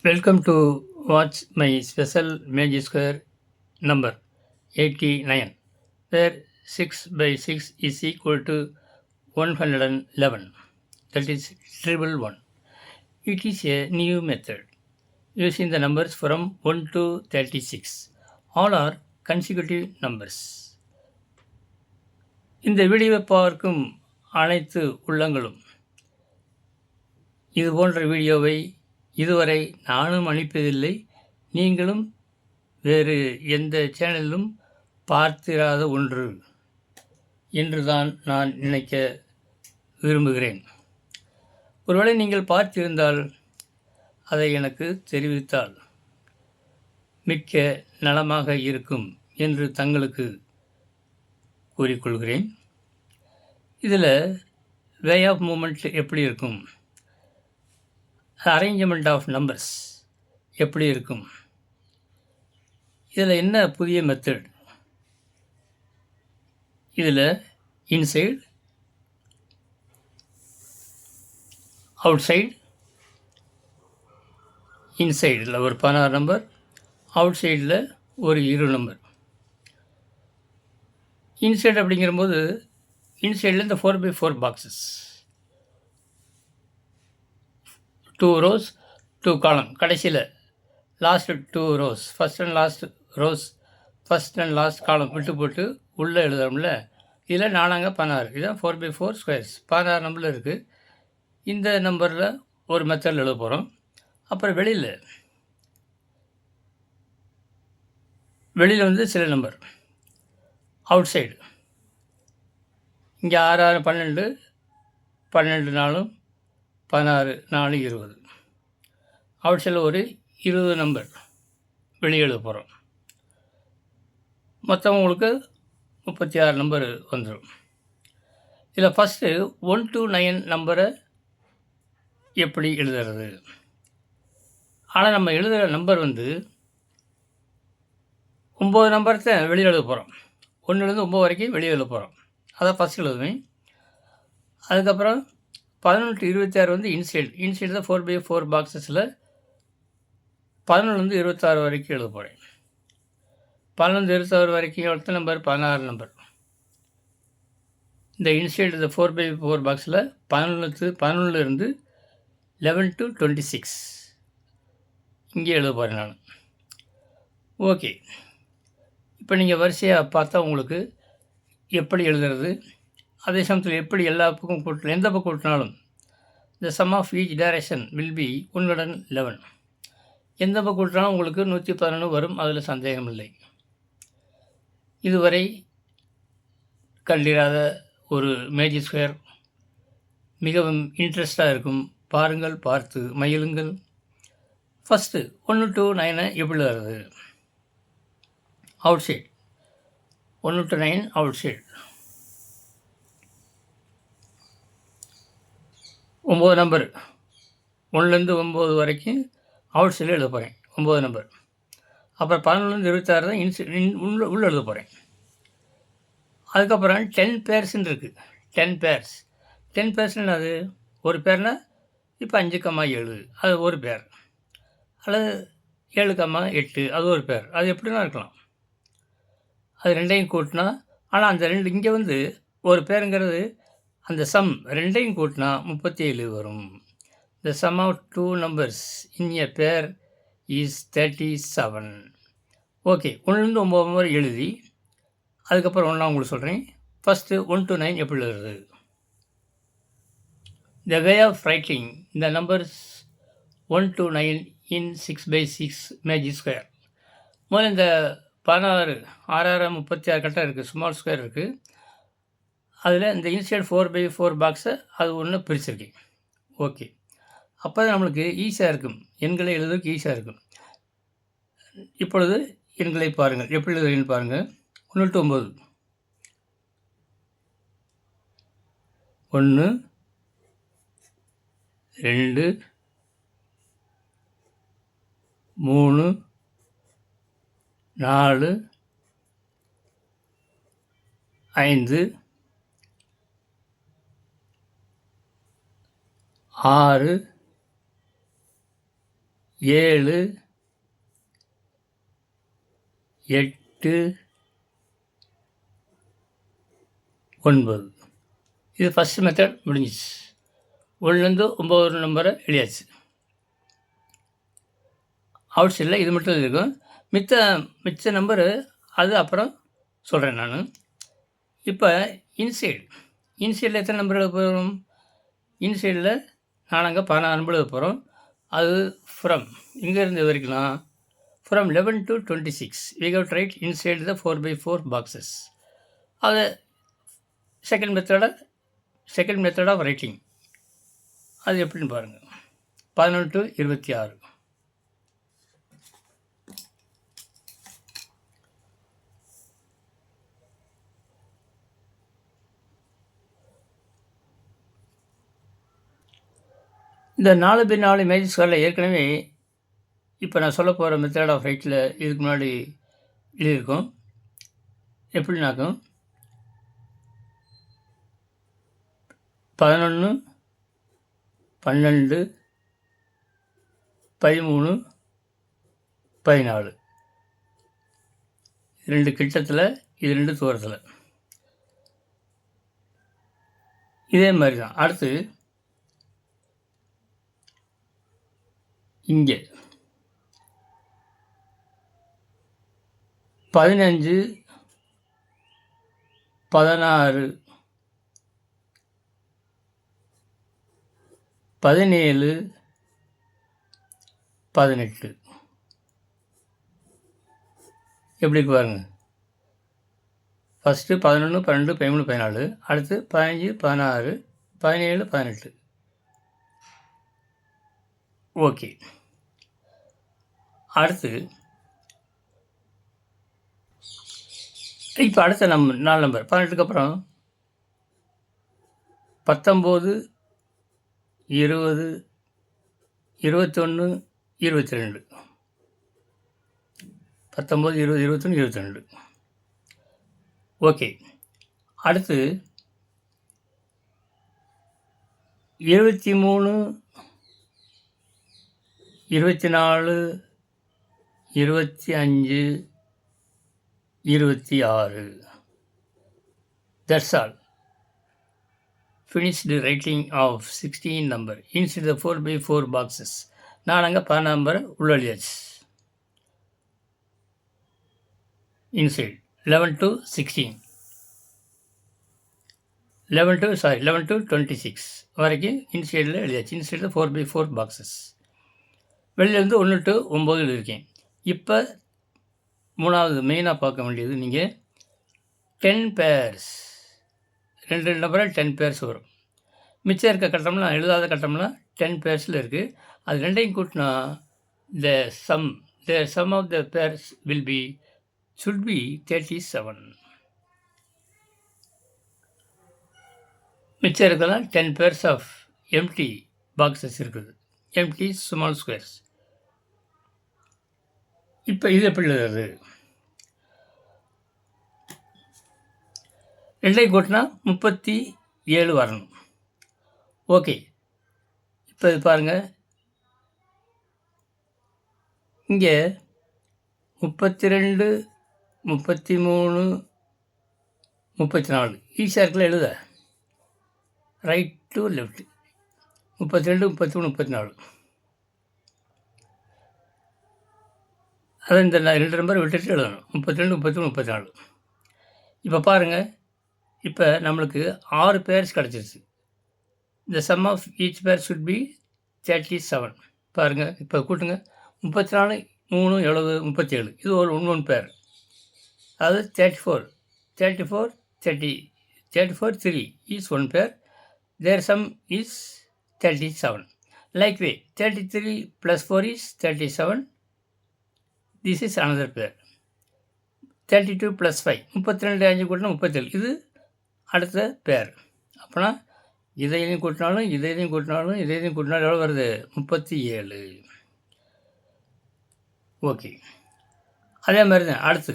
Welcome to watch my special Magic Square number 89, where 6 by 6 is equal to 111. That is triple one. It is a new method using the numbers from 1 to 36. All are consecutive numbers. இந்த வீடியோவை பார்க்கும் அனைத்து உள்ளங்களும் இது போன்ற வீடியோவை இதுவரை நானும் அனுப்பியதில்லை, நீங்களும் வேறு எந்த சேனலிலும் பார்த்திராத ஒன்று என்றுதான் நான் நினைக்க விரும்புகிறேன். ஒருவேளை நீங்கள் பார்த்திருந்தால் அதை எனக்கு தெரிவித்தால் மிக்க நலமாக இருக்கும் என்று தங்களுக்கு கூறிக்கொள்கிறேன். இதில் வே ஆஃப் மூமெண்ட் எப்படி இருக்கும், அரேஞ்ச்மெண்ட் ஆஃப் நம்பர்ஸ் எப்படி இருக்கும், இதில் என்ன புதிய மெத்தட், இதில் இன்சைடு, அவுட் சைடு, இன்சைடில் ஒரு 16 நம்பர், அவுட் சைடில் ஒரு 20 நம்பர். இன்சைடு அப்படிங்கிறபோது இன்சைடில் இந்த 4x4 பாக்ஸஸ், 2 rows 2 column, கடைசியில் last 2 rows, first and last rose, first and last column விட்டு போட்டு உள்ளே எழுதுறோம்ல. இதில் 4 16, இதுதான் 4x4 ஸ்கொயர்ஸ், 16 நம்பரில் இருக்குது. இந்த நம்பரில் ஒரு மெத்தடில் எழுத போகிறோம். அப்புறம் வெளியில் வந்து சில நம்பர் அவுட் சைடு, இங்கே 6 6 12, 12 4 16 4 20. அவுட் சைடில் ஒரு 20 நம்பர் வெளியே எழுத போகிறோம். மொத்தம் உங்களுக்கு 36 நம்பர் வந்துடும். இதில் ஃபஸ்ட்டு 1 to 9 நம்பரை எப்படி எழுதுறது? ஆனால் நம்ம எழுதுகிற நம்பர் வந்து 9 நம்பரத்தை வெளியே எழுத போகிறோம். 1லேருந்து 9 வரைக்கும் வெளியே எழுத போகிறோம். அதை ஃபஸ்ட் எழுதுவேன். அதுக்கப்புறம் 11 to 26 வந்து இன்சைடு தான் 4x4 பாக்ஸஸில் 11லேருந்து 26 வரைக்கும் எழுத போகிறேன். 11 26 வரைக்கும் எவ்வளோ நம்பர்? 16 நம்பர். இந்த இன்சைடு இந்த 4x4 பாக்ஸில் 11லேருந்து 11 to 26 இங்கே எழுத போகிறேன் நான். ஓகே, இப்போ நீங்கள் வரிசையாக பார்த்தா உங்களுக்கு எப்படி எழுதுறது, அதே சமயத்தில் எப்படி எல்லா பக்கம் கூட்டணும், எந்த பக்கம் கூட்டினாலும் இந்த sum of each direction will be 111. எந்த பக்கம் கூட்டினாலும் உங்களுக்கு 111 வரும், அதில் சந்தேகம் இல்லை. இதுவரை கண்டிராத ஒரு மேஜிக் ஸ்கொயர், மிகவும் இன்ட்ரெஸ்டாக இருக்கும். பாருங்கள், பார்த்து மகிழுங்கள். ஃபஸ்ட்டு 1 to 9 எப்படி வருது? Outside 1 to 9 outside 9 number, 1லேருந்து 9 வரைக்கும் அவுட் சைடில் எழுத போகிறேன் 9 நம்பர். அப்புறம் 11லேருந்து 26 தான் உள்ளே எழுத போகிறேன். அதுக்கப்புறம் 10 பேர்ஸ்ன்னு இருக்குது. 10 பேர்ஸ் 10 பேர்ஸ்ன்னு அது ஒரு பேர்னா இப்போ 5,7 அது ஒரு பேர், அல்லது 7,8 அது ஒரு பேர், அது எப்படிலாம் இருக்கலாம். அது ரெண்டையும் கூட்டினா, ஆனால் அந்த ரெண்டு இங்கே வந்து ஒரு பேருங்கிறது அந்த சம் ரெண்டையும் கூட்டினா 37 வரும். The sum of two numbers in a pair is 37. Okay, 1லேருந்து 9 நம்பர் எழுதி அதுக்கப்புறம் ஒன்றா உங்களுக்கு சொல்கிறேன். ஃபஸ்ட்டு 1 to 9 எப்படி எழுதுறது? The way of writing the numbers 1 to 9 in 6x6 magic square. முதல்ல இந்த 16 6 36 கட்டம் இருக்குது, ஸ்மால் ஸ்கொயர் இருக்குது. அதில் இந்த இன்சைட் 4x4 பாக்ஸை அது ஒன்று பிரிச்சிருக்கேன். ஓகே, அப்போ தான் நம்மளுக்கு ஈஸியாக இருக்கும், எண்களை எழுதுறதுக்கு ஈஸியாக இருக்கும். இப்பொழுது எண்களை பாருங்கள், எப்படி எழுதுறீங்கன்னு பாருங்கள். 1 to 9, 1 2 3 4 5 6 7 8 9. இது ஃபஸ்ட்டு மெத்தட் முடிஞ்சிச்சு. 1லேருந்து 9 நம்பரை எழுதியாச்சு. அவுட் சைடில் இது மட்டும் இருக்கும். மிச்ச நம்பரு அது அப்புறம் சொல்கிறேன் நான். இப்போ இன்சைடில் எத்தனை நம்பர் எழுத போகிறோம்? இன்சைடில் நாங்கள் 16 நம்பர் எழுத போகிறோம். அது ஃப்ரம் இங்கேருந்து வரைக்கலாம். From 11 to 26 we have to write inside the 4x4 boxes. அது செகண்ட் மெத்தட் ஆஃப் ரைட்டிங். அது எப்படின்னு பாருங்கள். 11 to 26. இந்த 4x4 மேஜிக் ஸ்கொயரில் ஏற்கனவே இப்போ நான் சொல்ல போகிற மெத்தட் ஆஃப் ரைட்டில் இதுக்கு முன்னாடி எழுதியிருக்கோம். எப்படின்னாக்கும் 11 12 13 14 2 கிட்டத்தில், இது 2 தூரத்தில். இதே மாதிரி தான். அடுத்து இங்கே 15 16 17 18 எப்படி பாருங்கள். ஃபஸ்ட்டு 11 12 13 14, அடுத்து 15 16 17 18. ஓகே. அடுத்து இப்போ அடுத்த 4 நம்பர் 18க்கு அப்புறம் 19 20 21 22. 19 20 21 22. ஓகே. அடுத்து 23 24 25 26. That's all. Finished the writing of 16 number inside the 4x4 boxes. நான் அங்கே 10 நம்பரை உள்ள எழுதியாச்சு. Inside 11 to 16. 11 to 26 வரைக்கும் இன்சைடில் எழுதியாச்சு. இன்சைடில் 4x4 பாக்ஸஸ். வெளியிலேருந்து 1 to 9 எழுதியிருக்கேன். இப்போ மூணாவது மெயினாக பார்க்க வேண்டியது, நீங்கள் 10 pairs 2 நம்பரில் 10 pairs வரும். மிச்சம் இருக்க கட்டம்லாம், எழுதாத கட்டம்லாம் 10 pairsல இருக்குது. அது ரெண்டையும் கூட்டினா the sum of the pairs should be 37. மிச்சம் இருக்கலாம் 10 pairs of empty boxes இருக்குது. empty small squares. இப்போ இது எப்படி எழுதுறது? 2 கூட்டினா 37 வரணும். ஓகே. இப்போ இது பாருங்கள். இங்கே 32 33 34 ஈஸியாக இருக்குல்ல எழுத. Right to left. 32 33 34. அதை இந்த 2 நம்பர் விட்டுட்டு எழுதணும். 32 33 34. இப்போ பாருங்கள். இப்போ நம்மளுக்கு 6 pairs கிடச்சிருச்சு. The sum of each pair should be 37. பாருங்கள். இப்போ கூட்டுங்க. 34 3 70 37. இது ஒரு 1 pair. அதாவது 34 3 is 1 pair. Their sum is 37. Likewise 33 plus 4 is 37. This is another pair. 32 plus 5 32 5 கூட்டினா 37. இது அடுத்த பேர். அப்போனா இதையும் கூட்டினாலும் எவ்வளோ வருது? 37. ஓகே. அதே மாதிரி தான் அடுத்து.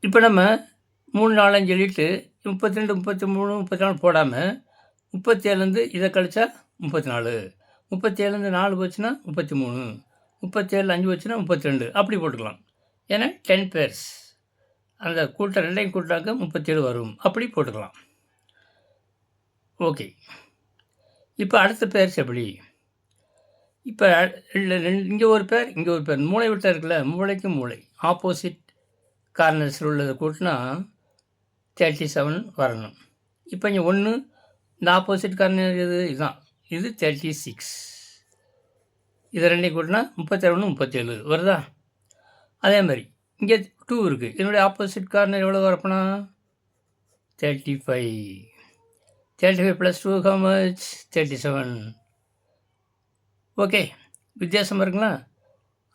இப்போ நம்ம 3 4 5 சொல்லிட்டு 32 33 34 போடாமல் 37லேருந்து இதை கழிச்சா 34. 37 4 போச்சுன்னா 33, 37 5 போச்சுன்னா 32 அப்படி போட்டுக்கலாம். ஏன்னா 10 பேர்ஸ் அந்த கூட்ட ரெண்டையும் கூட்டாக்க 37 வரும். அப்படி போட்டுக்கலாம். ஓகே. இப்போ அடுத்த பேர்ஸ் எப்படி? இப்போ இங்கே ஒரு பேர், இங்கே ஒரு பேர். மூளை விட்ட இருக்குல்ல, மூளைக்கு மூளை ஆப்போசிட் கார்னர்ஸில் உள்ளதை கூட்டினா 37 வரணும். இப்போ இங்கே 1 இந்த ஆப்போசிட் கார்னர் இதுதான், இது 36. இதை ரெண்டையும் கூட்டினா 37 37 வருதா? அதே மாதிரி இங்கே 2 இருக்குது. என்னுடைய ஆப்போசிட் கார்னர் எவ்வளோ வரப்போனா 35. 35 + 2 how much? 37. ஓகே, வித்தியாசம் இருக்குங்களா?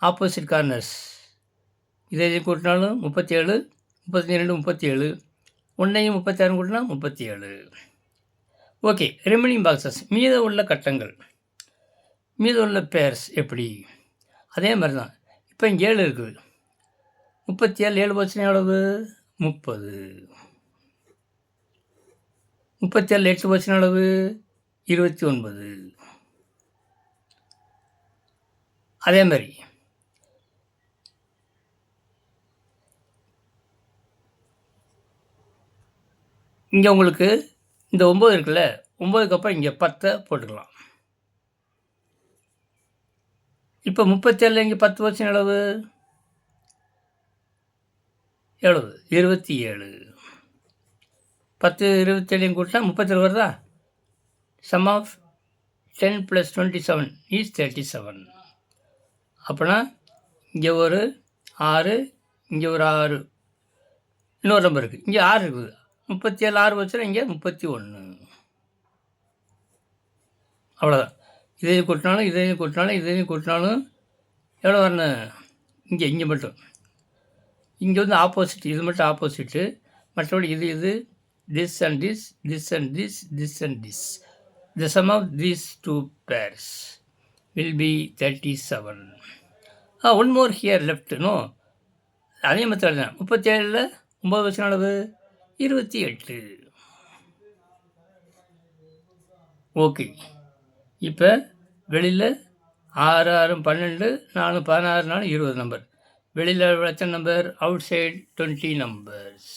ஆப்போசிட் கார்னர்ஸ் இதை கூட்டினாலும் 37, 32 37, 1ஐயும் 36 கூட்டினா 37. ஓகே, ரிமைனிங் பாக்ஸஸ் மீத உள்ள கட்டங்கள், மீத உள்ள பேர்ஸ் எப்படி? அதே மாதிரி தான். இப்போ இங்கே 7 இருக்குது. 37 7 போச்சுன்னா எவ்வளவு? 30. 37 8 போச்சுன்னா எவ்வளவு? 29. அதே மாதிரி இங்கே உங்களுக்கு இந்த 9 இருக்குல்ல, 9க்கு அப்புறம் இங்கே 10 போட்டுக்கலாம். இப்போ 37 இங்கே 10 போச்சுன்னா எவ்வளவு? 27. 10 27 கூட்டினா 37 வருதா? Sum of 10 + 27 is 37. அப்படின்னா இங்கே ஒரு 6, இங்கே ஒரு 6, இன்னொரு நம்பர் இருக்குது, இங்கே 6 இருக்குது. 37 6 வச்சுன்னா இங்கே 31. அவ்வளோதான். இதையும் கூட்டினாலும் இதையும் கூட்டினாலும் இதையும் கூட்டினாலும் எவ்வளோ வரணும்? இங்கே மட்டும் இங்கே வந்து ஆப்போசிட், இது மட்டும் ஆப்போசிட்டு. மற்றபடி இது this and this, this and this, this and this. The sum of these 2 pairs will be 37. One more here left. No, அதே மெத்தட் தான். 37 9 வச்சுன அளவு 28. ஓகே, இப்போ வெளியில் 6 6 12, 4 16 4 20 நம்பர். வெளியில் எத்தனை நம்பர்? அவுட் சைடு 20 நம்பர்ஸ்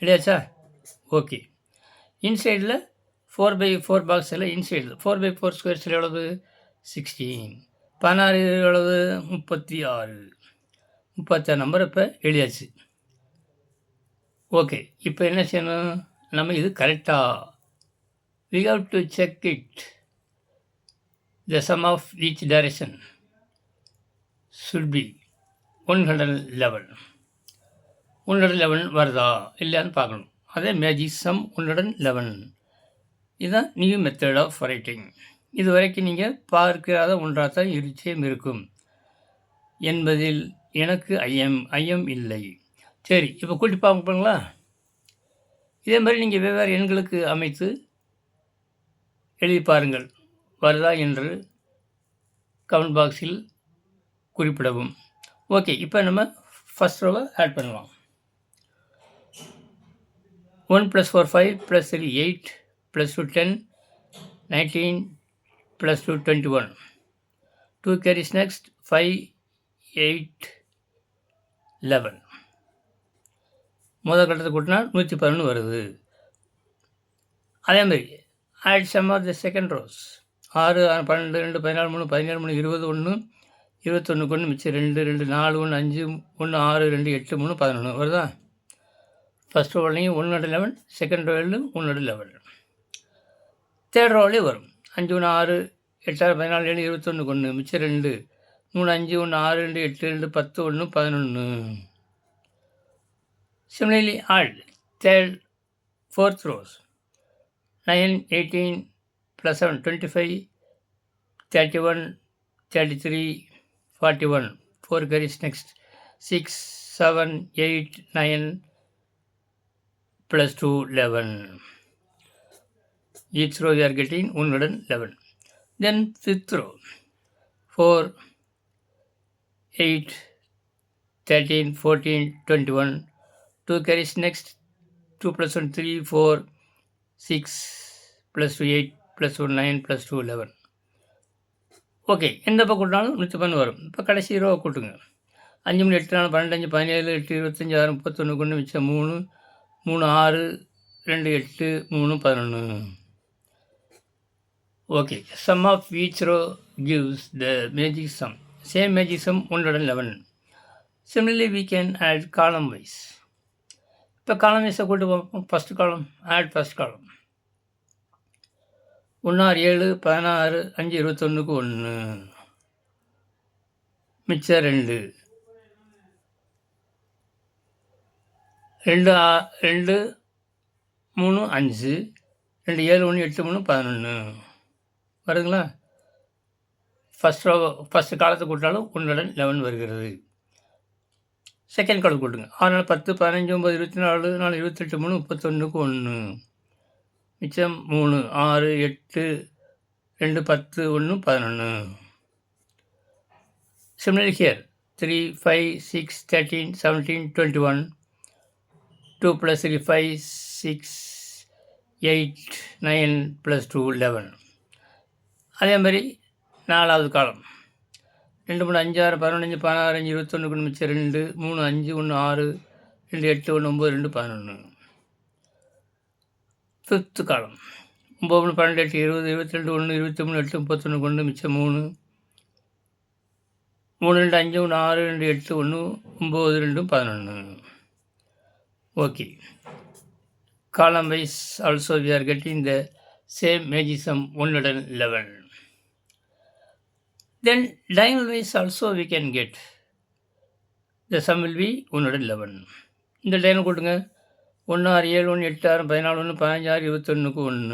இல்லையாச்சா? ஓகே. இன்சைடில் 4x4 பாக்ஸில் இன்சைடில் 4x4 ஸ்கொயர்ஸில் எவ்வளவு? 16. 16 எவ்வளவு? 36. 36 நம்பர் இப்போ எழுதியாச்சு. ஓகே, இப்போ என்ன செய்யணும்? நம்ம இது கரெக்டாக we have to check it. The sum of each direction should be 111. 111 வருதா இல்லையான்னு பார்க்கணும். அதே மேஜிக் சம் 111. இதுதான் நியூ மெத்தட் ஆஃப் ரைட்டிங். இது வரைக்கும் நீங்கள் பார்க்காத ஒன்றாக தான் நிச்சயம் இருக்கும் என்பதில் எனக்கு ஐயம் இல்லை. சரி, இப்போ கூட்டி பார்ப்போங்களா? இதே மாதிரி நீங்கள் வெவ்வேறு எண்களுக்கு அமைத்து எழுதி பாருங்கள். வருதா என்று கமெண்ட் பாக்ஸில் குறிப்பிடவும். ஓகே, இப்போ நம்ம ஃபஸ்ட் ரோவை ஆட் பண்ணலாம். 1 + 4 5 + 3 8 + 2 10 19 + 2 21. 2 carries next 5 8 11. முதல் கட்டத்தை கூட்டினா 111 வருது. அதே மாதிரி add sum of the second rows. 6 12 2 14 3 17 3 21 21 கொண்டு மிச்சம் 2 2 4 1 5 1 6 2 8 3 11 வருதா? ஃபஸ்ட் ரோலையும் 111, செகண்ட் ரோலையும் 111, தேர்ட் ரோலையும் வரும். 5 1 6 8 6 14 7 21 கொண்டு மிச்சம் 2 3 5 1 6 2 8 2 10 1 11. Similarly, add third, fourth rows. 9 18 + 7 25 31 33 41. 4 carries next 6 7 8 9 + 2 11. Each row you are getting 111. Then fifth row 4 8 13 14 21. 2 carries next 2 + 1 3 4 6 + 2 8 + 1 9 + 2 11. Okay. எந்த பக்கம் கூட்டினாலும் 110 வரும். இப்போ கடைசி ரோவை கூட்டுங்க. 5 3 8 4 12 5 17 8 25 6 31 1 மிச்சம் 3 3 6 2 8 3 11. Okay. Sum of each row gives the magic sum. Same magic sum 111. Similarly, we can add column wise. இப்போ காலம் வைஸை கூட்டு பார்ப்போம். ஃபஸ்ட் காலம் ஆட் ஃபஸ்ட் காலம் 1 6 7 16 5 21க்கு 1 மிச்சம் 2 2 2 3 5 2 7 1 8 3 11 வருதுங்களா? ஃபஸ்ட்டு காலத்தை கூட்டாலும் 111 வருகிறது. செகண்ட் காலம் கூட்டுங்க. 6 4 10 15 9 24 4 28 3 31க்கு 1 மிச்சம் 3 6 8 2 10 1 11. Similarly here 3 5 6 13 17 21 2 plus 3 5 6 8 9 plus 2 11. அதே மாதிரி 4வது காலம் 2 3 5 6 15 16 5 21 மிச்சம் 2 3 5 1 6 2 8 1 9 2 11. 5th காலம் 9 12 8 20 22 1 23 8 31 1 மிச்சம் 3 3 2 5 1 6 2 8 1 9 2 11. Okay. Column wise also we are getting the same magic sum 111. Then diagonal wise also we can get the sum will be 111. இந்த diagonal கூட்டுங்க. 1 6 7 1 8 6 14 1 15 6 21க்கு 1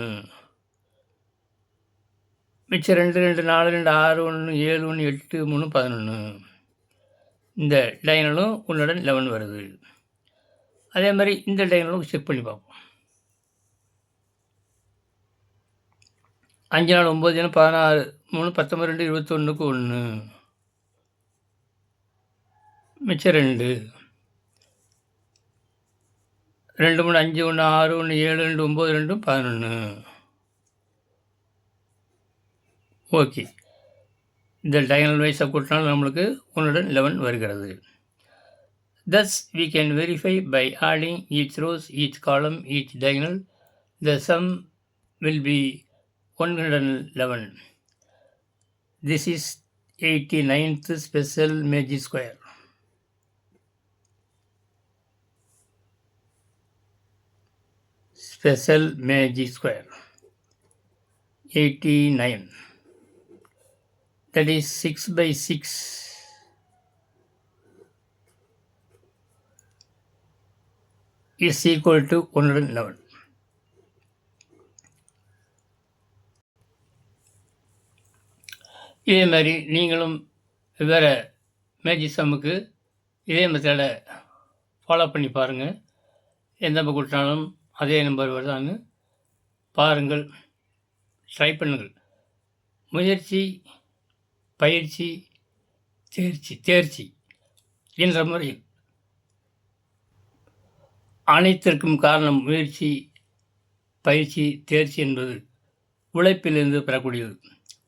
மிச்சம் 2 2 4 2 6 1 7 1 8 3 11. இந்த diagonalலும் 111 வருது. அதே மாதிரி இந்த diagonalலும் செக் பண்ணி பார்ப்போம். 5 4 9 16 3 19 2 21க்கு 1 மிச்சம் 2 2 3 5 1 6 1 7 2 9 2 11. ஓகே. இந்த diagonal வைஸாக கூட்டினாலும் நம்மளுக்கு 111 வருகிறது. Thus, we can verify by adding each rows, each column, each diagonal. The sum will be 111. This is 89th special magic square. Special magic square 89. That is 6 by 6 is equal to 111. இதே மாதிரி நீங்களும் வேறு magic சம்முக்கு இதே மெத்தடை follow பண்ணி பாருங்கள். எந்த பக்கம் கூட்டினாலும் அதே நம்பர் வருதான்னு பாருங்கள், ட்ரை பண்ணுங்கள். முயற்சி, பயிற்சி, தேர்ச்சி என்ற முறையில் அனைத்திற்கும் காரணம் முயற்சி, பயிற்சி, தேர்ச்சி என்பது உழைப்பிலிருந்து பெறக்கூடியது.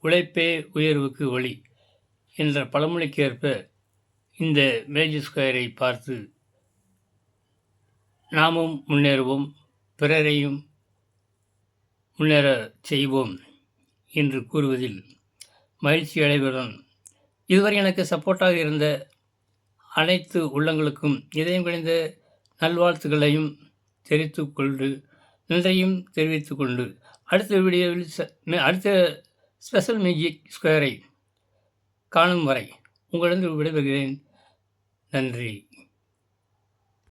உழைப்பே உயர்வுக்கு வழி என்ற பழமொழிக்கு ஏற்ப இந்த மேஜிக் ஸ்கொயரை பார்த்து நாமும் முன்னேறுவோம், பிறரையும் முன்னேற செய்வோம் என்று கூறுவதில் மகிழ்ச்சி அடைவதுடன் இதுவரை எனக்கு சப்போர்ட்டாக இருந்த அனைத்து உள்ளங்களுக்கும் இதயம் கணிந்த நல்வாழ்த்துக்களையும் நன்றியும் தெரிவித்துக் கொண்டு அடுத்த வீடியோவில் அடுத்த ஸ்பெஷல் மேஜிக் ஸ்கொயரை காணும் வரை உங்களிடம் விடைபெறுகிறேன். நன்றி.